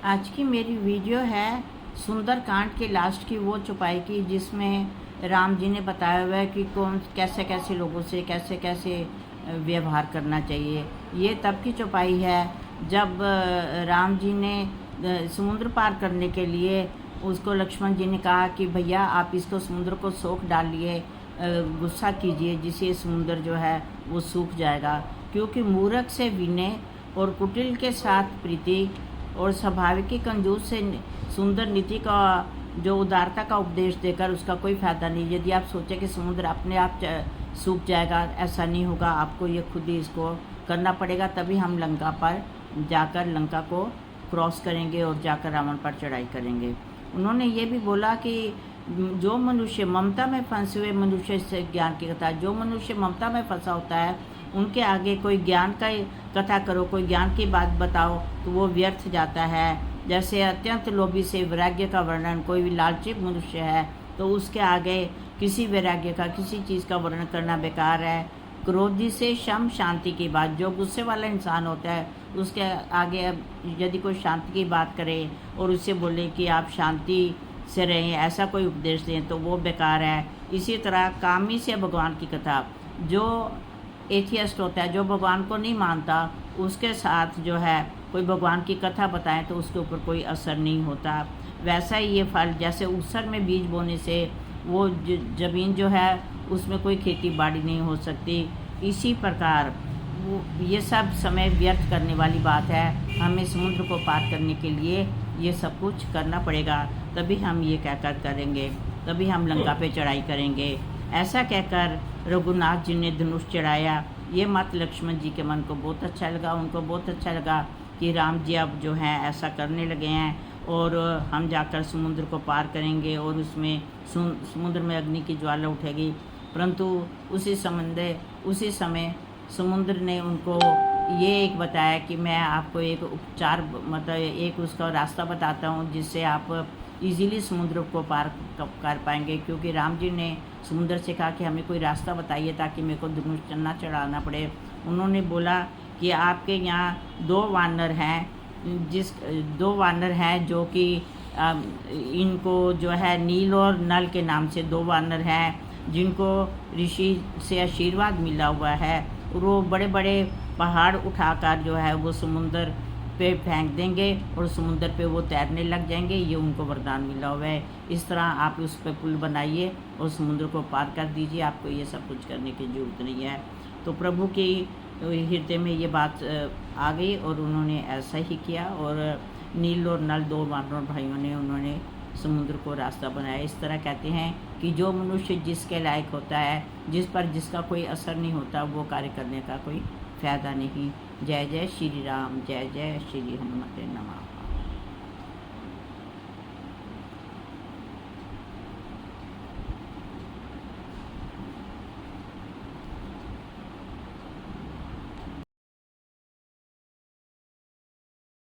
आज की मेरी वीडियो है सुंदरकांड के लास्ट की वो चौपाई की, जिसमें राम जी ने बताया हुआ है कि कौन कैसे कैसे लोगों से कैसे कैसे व्यवहार करना चाहिए। ये तब की चौपाई है जब राम जी ने समुद्र पार करने के लिए उसको लक्ष्मण जी ने कहा कि भैया आप इसको समुद्र को सोख डालिए, गुस्सा कीजिए, जिससे समुद्र जो है वो सूख जाएगा। क्योंकि मूर्ख से विनय और कुटिल के साथ प्रीति और स्वाभाविक कंजूस से सुंदर नीति का जो उदारता का उपदेश देकर उसका कोई फ़ायदा नहीं। यदि आप सोचें कि समुद्र अपने आप सूख जाएगा, ऐसा नहीं होगा। आपको ये खुद ही इसको करना पड़ेगा, तभी हम लंका पर जाकर लंका को क्रॉस करेंगे और जाकर रावण पर चढ़ाई करेंगे। उन्होंने ये भी बोला कि जो मनुष्य ममता में फंसे हुए मनुष्य से ज्ञान की कथा, जो मनुष्य ममता में फंसा होता है उनके आगे कोई ज्ञान का कथा करो, कोई ज्ञान की बात बताओ तो वो व्यर्थ जाता है। जैसे अत्यंत लोभी से वैराग्य का वर्णन, कोई भी लालची मनुष्य है तो उसके आगे किसी वैराग्य का किसी चीज़ का वर्णन करना बेकार है। क्रोधी से शम शांति की बात, जो गुस्से वाला इंसान होता है उसके आगे यदि कोई शांति की बात करे और उससे बोले कि आप शांति से रहें, ऐसा कोई उपदेश दें तो वो बेकार है। इसी तरह कामी से भगवान की कथा, जो एथियस्ट होता है, जो भगवान को नहीं मानता, उसके साथ जो है कोई भगवान की कथा बताएं तो उसके ऊपर कोई असर नहीं होता। वैसा ही ये फल, जैसे ऊसर में बीज बोने से वो ज़मीन जो है उसमें कोई खेती बाड़ी नहीं हो सकती, इसी प्रकार वो ये सब समय व्यर्थ करने वाली बात है। हमें समुद्र को पार करने के लिए ये सब कुछ करना पड़ेगा, तभी हम ये कहकर करेंगे, तभी हम लंका पे चढ़ाई करेंगे। ऐसा कहकर रघुनाथ जी ने धनुष चढ़ाया। ये मत लक्ष्मण जी के मन को बहुत अच्छा लगा। उनको बहुत अच्छा लगा कि राम जी अब जो हैं ऐसा करने लगे हैं और हम जाकर समुद्र को पार करेंगे और उसमें समुद्र में अग्नि की ज्वाला उठेगी। परंतु उसी समय समुद्र ने उनको ये एक बताया कि मैं आपको एक उपचार, मतलब एक उसका रास्ता बताता हूँ जिससे आप इजीली समुद्र को पार कर पाएंगे। क्योंकि राम जी ने समुद्र से कहा कि हमें कोई रास्ता बताइए ताकि मेरे को धनुष ना चढ़ाना पड़े। उन्होंने बोला कि आपके यहाँ दो वानर हैं जो कि इनको जो है नील और नल के नाम से दो वानर हैं, जिनको ऋषि से आशीर्वाद मिला हुआ है। वो बड़े बड़े पहाड़ उठाकर जो है वो समुद्र पे फेंक देंगे और समुद्र पे वो तैरने लग जाएंगे। ये उनको वरदान मिला हुआ है। इस तरह आप उस पर पुल बनाइए और समुद्र को पार कर दीजिए, आपको ये सब कुछ करने की ज़रूरत नहीं है। तो प्रभु के हृदय में ये बात आ गई और उन्होंने ऐसा ही किया और नील और नल दो वानर भाइयों ने उन्होंने समुद्र को रास्ता बनाया। इस तरह कहते हैं कि जो मनुष्य जिसके लायक होता है, जिस पर जिसका कोई असर नहीं होता, वो कार्य करने का कोई फ़ायदा नहीं। जय जय श्री राम, जय जय श्री हनुमते नमः।